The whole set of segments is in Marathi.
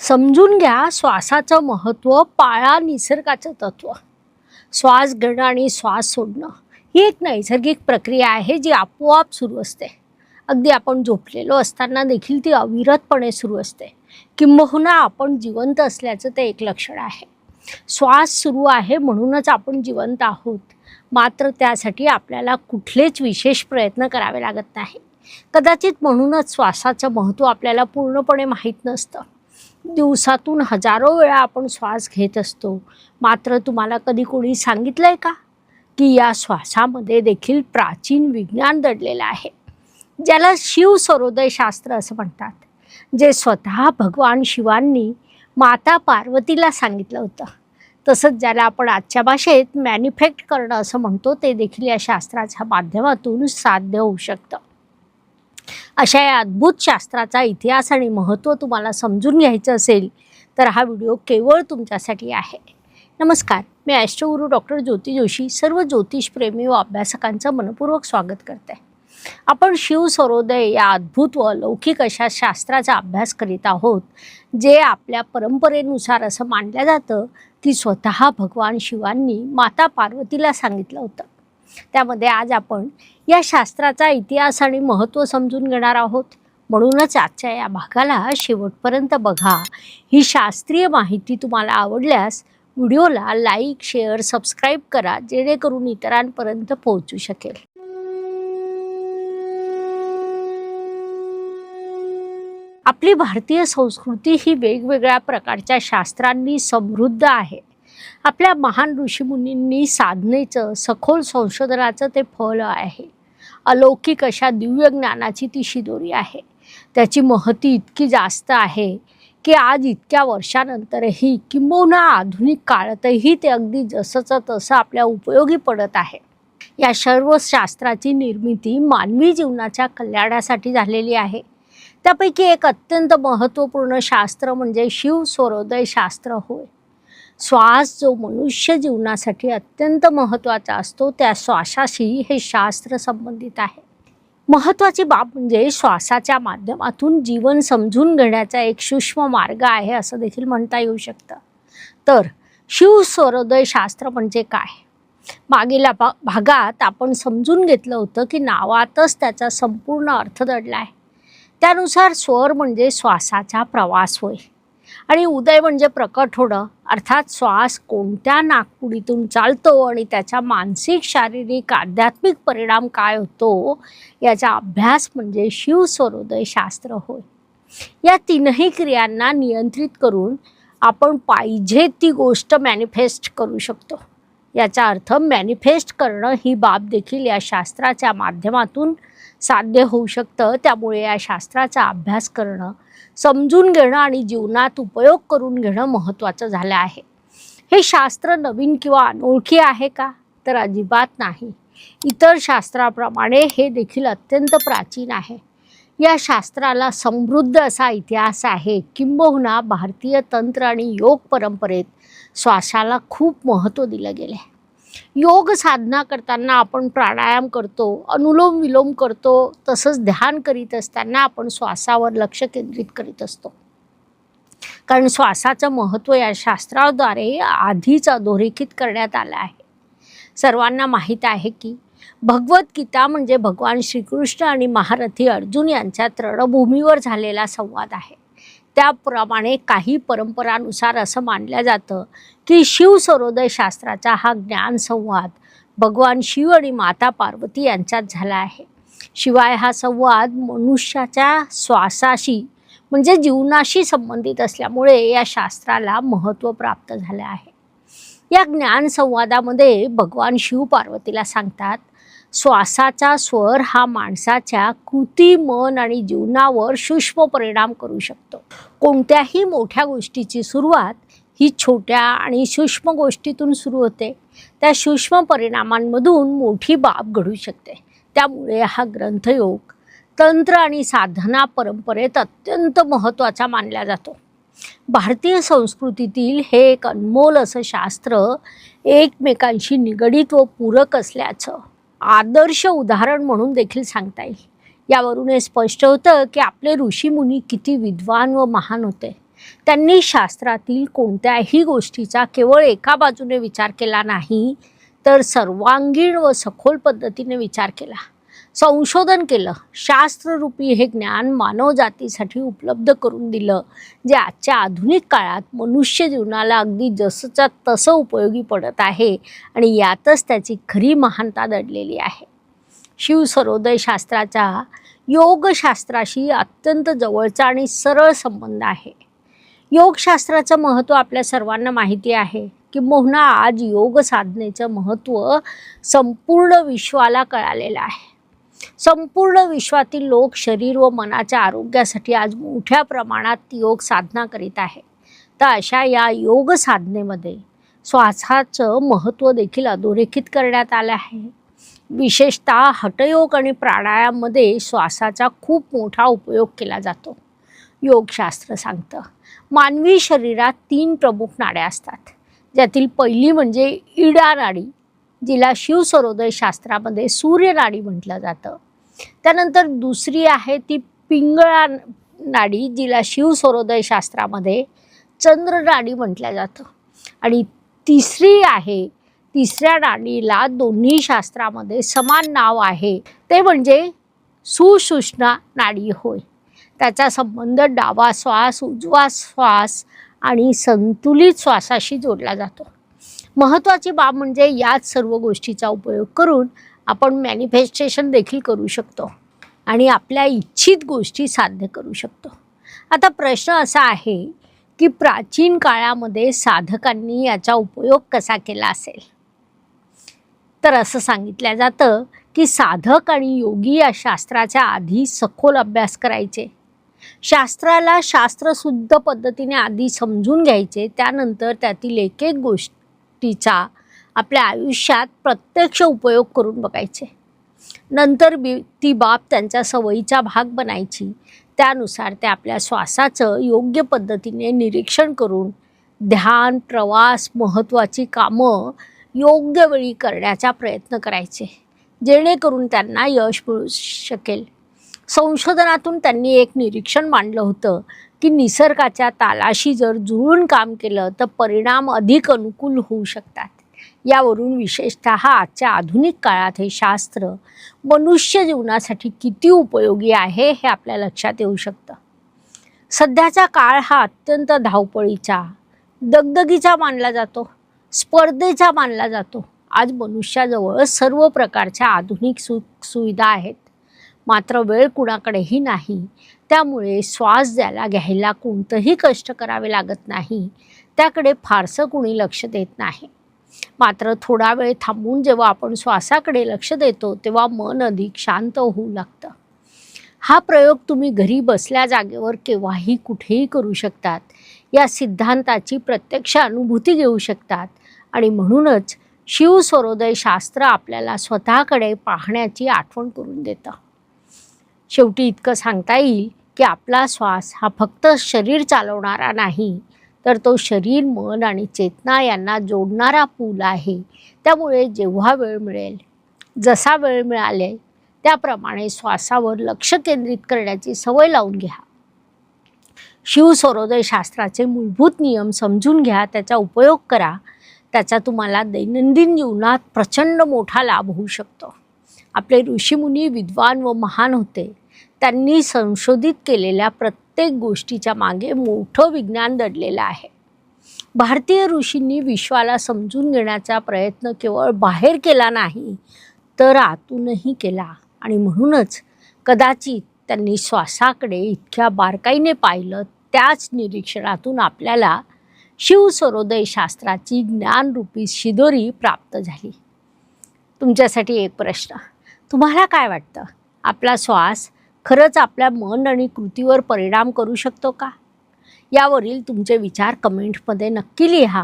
समजून घ्या श्वासाचं महत्त्व, पाळा निसर्गाचं तत्व. श्वास घेणं आणि श्वास सोडणं ही एक नैसर्गिक प्रक्रिया आहे जी आपोआप सुरू असते. अगदी आपण झोपलेलो असताना देखील ती अविरतपणे सुरू असते. किंबहुना आपण जिवंत असल्याचं ते एक लक्षण आहे. श्वास सुरू आहे म्हणूनच आपण जिवंत आहोत. मात्र त्यासाठी आपल्याला कुठलेच विशेष प्रयत्न करावे लागत नाही. कदाचित म्हणूनच श्वासाचं महत्त्व आपल्याला पूर्णपणे माहीत नसतं. दिवसातून हजारो वेळा आपण श्वास घेत असतो. मात्र तुम्हाला कधी कोणी सांगितलंय का की या श्वासामध्ये देखील प्राचीन विज्ञान दडलेलं आहे, ज्याला शिव सरोदय शास्त्र असं म्हणतात, जे स्वतः भगवान शिवांनी माता पार्वतीला सांगितलं होतं. तसंच ज्याला आपण आजच्या भाषेत मॅनिफेक्ट करणं असं म्हणतो, ते देखील या शास्त्राच्या माध्यमातून साध्य होऊ शकतं. अशा या अद्भुत शास्त्राचा इतिहास आणि महत्त्व तुम्हाला समजून घ्यायचं असेल तर हा व्हिडिओ केवळ तुमच्यासाठी आहे. नमस्कार, मी ॲस्ट्रोगुरू डॉक्टर ज्योती जोशी सर्व ज्योतिषप्रेमी व अभ्यासकांचं मनपूर्वक स्वागत करते. आपण शिव सरोदय या अद्भुत व अलौकिक अशा शास्त्राचा अभ्यास करीत आहोत, जे आपल्या परंपरेनुसार असं मानलं जातं की स्वतः भगवान शिवांनी माता पार्वतीला सांगितलं होतं. त्यामध्ये आज आपण या शास्त्राचा इतिहास आणि महत्त्व समजून घेणार आहोत. म्हणूनच आजच्या या भागाला शेवटपर्यंत बघा. ही शास्त्रीय माहिती तुम्हाला आवडल्यास व्हिडिओला लाईक, शेअर, सबस्क्राईब करा, जेणेकरून इतरांपर्यंत पोहोचू शकेल. आपली भारतीय संस्कृती ही वेगवेगळ्या प्रकारच्या शास्त्रांनी समृद्ध आहे. आपल्या महान ऋषीमुनींनी साधनेचं, सखोल संशोधनाचं ते फळ आहे. अलौकिक अशा दिव्य ज्ञानाची ती शिदोरी आहे. त्याची महती इतकी जास्त आहे की आज इतक्या वर्षानंतरही किंबहुना आधुनिक काळातही ते अगदी जसंचं तसं आपल्या उपयोगी पडत आहे. या सर्व शास्त्राची निर्मिती मानवी जीवनाच्या कल्याणासाठी झालेली आहे. त्यापैकी एक अत्यंत महत्त्वपूर्ण शास्त्र म्हणजे शिव सरोदय शास्त्र होय. श्वास जो मनुष्य जीवनासाठी अत्यंत महत्त्वाचा असतो, त्या श्वासाशी हे शास्त्र संबंधित आहे. महत्त्वाची बाब म्हणजे श्वासाच्या माध्यमातून जीवन समजून घेण्याचा एक सूक्ष्म मार्ग आहे असं देखील म्हणता येऊ शकतं. तर शिव सरोदय शास्त्र म्हणजे काय? मागील भागात आपण समजून घेतलं होतं की नावातच त्याचा संपूर्ण अर्थ दडला आहे. त्यानुसार स्वर म्हणजे श्वासाचा प्रवास होय आणि उदय म्हणजे प्रकट होणं, अर्थात श्वास कोणत्या नाकपुडीतून चालतो आणि त्याचा मानसिक, शारीरिक, आध्यात्मिक परिणाम काय होतो याचा अभ्यास म्हणजे शिव सरोदय शास्त्र होय. या तीनही क्रियांना नियंत्रित करून आपण पाहिजे ती गोष्ट मॅनिफेस्ट करू शकतो. याचा अर्थ मॅनिफेस्ट करणं ही बाब देखील या शास्त्राच्या माध्यमातून साध्य होऊ शकतं. त्यामुळे या शास्त्राचा अभ्यास करणं, समजून घेणं आणि जीवनात उपयोग करून घेणं महत्त्वाचं झालं आहे. हे शास्त्र नवीन किंवा अनोळखी आहे का? तर अजिबात नाही. इतर शास्त्राप्रमाणे हे देखील अत्यंत प्राचीन आहे. या शास्त्राला समृद्ध असा इतिहास आहे. किंबहुना भारतीय तंत्र आणि योग परंपरेत श्वासाला खूप महत्त्व दिलं गेलं आहे. योग साधना करताना आपण प्राणायाम करतो, अनुलोम विलोम करतो, तसंच ध्यान करीत असताना आपण श्वासावर लक्ष केंद्रित करीत असतो. कारण श्वासाचं महत्त्व या शास्त्राद्वारे आधीच अधोरेखित करण्यात आलं आहे. सर्वांना माहीत आहे की भगवद्गीता म्हणजे भगवान श्रीकृष्ण आणि महारथी अर्जुन यांच्यात रणभूमीवर झालेला संवाद आहे. त्याप्रमाणे काही परंपरानुसार असं मानलं जातं की शिव सरोदय शास्त्राचा हा ज्ञान संवाद भगवान शिव आणि माता पार्वती यांच्यात झाला आहे. शिवाय हा संवाद मनुष्याच्या श्वासाशी म्हणजे जीवनाशी संबंधित असल्यामुळे या शास्त्राला महत्त्व प्राप्त झालं आहे. या ज्ञान संवादामध्ये भगवान शिव पार्वतीला सांगतात, श्वासाचा स्वर हा माणसाच्या कृती, मन आणि जीवनावर सूक्ष्म परिणाम करू शकतो. कोणत्याही मोठ्या गोष्टीची सुरुवात ही छोट्या आणि सूक्ष्म गोष्टीतून सुरू होते. त्या सूक्ष्म परिणामांमधून मोठी बाब घडू शकते. त्यामुळे हा ग्रंथयोग तंत्र आणि साधना परंपरेत अत्यंत महत्त्वाचा मानला जातो. भारतीय संस्कृतीतील हे एक अनमोल असं शास्त्र एकमेकांशी निगडीत व पूरक असल्याचं आदर्श उदाहरण म्हणून देखील सांगता येईल. यावरून हे स्पष्ट होतं की आपले ऋषीमुनी किती विद्वान व महान होते. त्यांनी शास्त्रातील कोणत्याही गोष्टीचा केवळ एका बाजूने विचार केला नाही, तर सर्वांगीण व सखोल पद्धतीने विचार केला, संशोधन केलं. शास्त्ररूपी हे ज्ञान मानव जातीसाठी उपलब्ध करून दिलं, जे आजच्या आधुनिक काळात मनुष्य जीवनाला अगदी जसंच्या तसं उपयोगी पडत आहे आणि यातच त्याची खरी महानता दडलेली आहे. शिवसरोदय शास्त्राचा योगशास्त्राशी अत्यंत जवळचा आणि सरळ संबंध आहे. योगशास्त्राचं महत्त्व आपल्या सर्वांना माहिती आहे. किंबहुना आज योग साधनेचं महत्त्व संपूर्ण विश्वाला कळालेलं आहे. संपूर्ण विश्वातील लोक शरीर व मनाच्या आरोग्यासाठी आज मोठ्या प्रमाणात योग साधना करीत आहे. तर अशा या योग साधनेमध्ये श्वासाचं महत्त्व देखील अधोरेखित करण्यात आलं आहे. विशेषतः हठयोग आणि प्राणायाममध्ये श्वासाचा खूप मोठा उपयोग केला जातो. योगशास्त्र सांगतं, मानवी शरीरात 3 प्रमुख नाड्या असतात, ज्यातील पहिली म्हणजे इडा नाडी, जिला शिवसरोदय शास्त्रामध्ये सूर्यनाडी म्हटलं जातं. त्यानंतर दुसरी आहे ती पिंगळा नाडी, जिला शिवसरोदय शास्त्रामध्ये चंद्रनाडी म्हटलं जातं. आणि तिसरी आहे, तिसऱ्या नाडीला दोन्ही शास्त्रामध्ये समान नाव आहे, ते म्हणजे सुषुम्ना नाडी होय. त्याचा संबंध डावा श्वास, उजवा श्वास आणि संतुलित श्वासाशी जोडला जातो. महत्त्वाची बाब म्हणजे याच सर्व गोष्टीचा उपयोग करून आपण मॅनिफेस्टेशन देखील करू शकतो आणि आपल्या इच्छित गोष्टी साध्य करू शकतो. आता प्रश्न असा आहे की प्राचीन काळामध्ये साधकांनी याचा उपयोग कसा केला असेल. तर असं सांगितलं जातं की साधक आणि योगी या शास्त्राच्या आधी सखोल अभ्यास करायचे. शास्त्राला शास्त्रशुद्ध पद्धतीने आधी समजून घ्यायचे, त्यानंतर त्यातील एक एक गोष्टीचा आपल्या आयुष्यात प्रत्यक्ष उपयोग करून बघायचे. नंतर ती बाब त्यांच्या सवयीचा भाग बनायची. त्यानुसार ते आपल्या श्वासाचं योग्य पद्धतीने निरीक्षण करून ध्यान, प्रवास, महत्त्वाची कामं योग्य वेळी करण्याचा प्रयत्न करायचे, जेणेकरून त्यांना यश मिळू शकेल. संशोधनातून त्यांनी एक निरीक्षण मांडलं होतं की निसर्गाच्या तालाशी जर जुळून काम केलं तर परिणाम अधिक अनुकूल होऊ शकतात. यावरून विशेषतः आजच्या आधुनिक काळात हे शास्त्र मनुष्य जीवनासाठी किती उपयोगी आहे हे आपल्या लक्षात येऊ शकतं. सध्याचा काळ हा अत्यंत धावपळीचा, दगदगीचा मानला जातो, स्पर्धेचा मानला जातो. आज मनुष्याजवळ सर्व प्रकारच्या आधुनिक सुविधा आहेत, मात्र वेळ कुणाकडेही नाही. त्यामुळे श्वास घ्यायला कोणतंही कष्ट करावे लागत नाही. त्याकडे फारसं कुणी लक्ष देत नाही. मात्र थोडा वेळ थांबून जेव्हा आपण श्वासाकडे लक्ष देतो तेव्हा मन अधिक शांत होऊ लागतं. हा प्रयोग तुम्ही घरी बसल्या जागेवर केव्हाही कुठेही करू शकतात. या सिद्धांताची प्रत्यक्ष अनुभूती घेऊ शकतात आणि म्हणूनच शिवसरोदय शास्त्र आपल्याला स्वतःकडे पाहण्याची आठवण करून देतं. शेवटी इतकं सांगता येईल की आपला श्वास हा फक्त शरीर चालवणारा नाही, तर तो शरीर, मन आणि चेतना यांना जोडणारा पूल आहे. त्यामुळे जेव्हा वेळ मिळेल, जसा वेळ मिळाले त्याप्रमाणे श्वासावर लक्ष केंद्रित करण्याची सवय लावून घ्या. शिवसरोदय शास्त्राचे मूलभूत नियम समजून घ्या, त्याचा उपयोग करा. त्याचा तुम्हाला दैनंदिन जीवनात प्रचंड मोठा लाभ होऊ शकतो. आपले ऋषीमुनी विद्वान व महान होते. त्यांनी संशोधित केलेल्या प्रत्येक गोष्टीच्या मागे मोठं विज्ञान दडलेलं आहे. भारतीय ऋषींनी विश्वाला समजून घेण्याचा प्रयत्न केवळ बाहेर केला नाही, तर आतूनही केला आणि म्हणूनच कदाचित त्यांनी श्वासाकडे इतक्या बारकाईने पाहिलं. त्याच निरीक्षणातून आपल्याला शिवसरोदय शास्त्राची ज्ञानरूपी शिदोरी प्राप्त झाली. तुमच्यासाठी एक प्रश्न, तुम्हाला काय वाटतं, आपला श्वास खरंच आपल्या मन आणि कृतीवर परिणाम करू शकतो का? यावरील तुमचे विचार कमेंटमध्ये नक्की लिहा.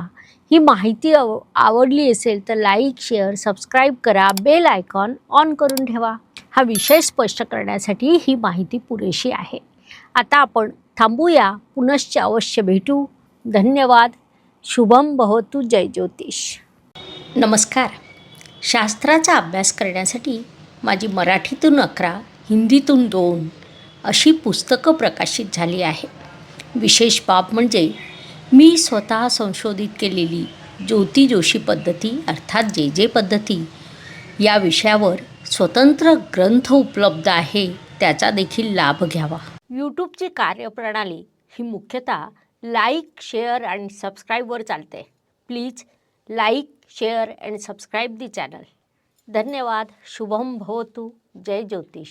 ही माहिती आवडली असेल तर लाईक, शेअर, सबस्क्राईब करा. बेल आयकॉन ऑन करून ठेवा. हा विषय स्पष्ट करण्यासाठी ही माहिती पुरेशी आहे. आता आपण थांबूया. पुनश्च अवश्य भेटू. धन्यवाद. शुभम भवतु. जय ज्योतिष. नमस्कार. शास्त्राचा अभ्यास करण्यासाठी माझी मराठीतून 11, हिंदीतून 2 अशी पुस्तकं प्रकाशित झाली आहे. विशेष बाब म्हणजे मी स्वतः संशोधित केलेली ज्योती जोशी पद्धती अर्थात जे पद्धती या विषयावर स्वतंत्र ग्रंथ उपलब्ध आहे, त्याचा देखील लाभ घ्यावा. यूट्यूबची कार्यप्रणाली ही मुख्यतः लाईक, शेअर आणि सबस्क्राईबवर चालते. Please like, share and subscribe the channel. धन्यवाद. शुभम भवतु. जय ज्योतिष.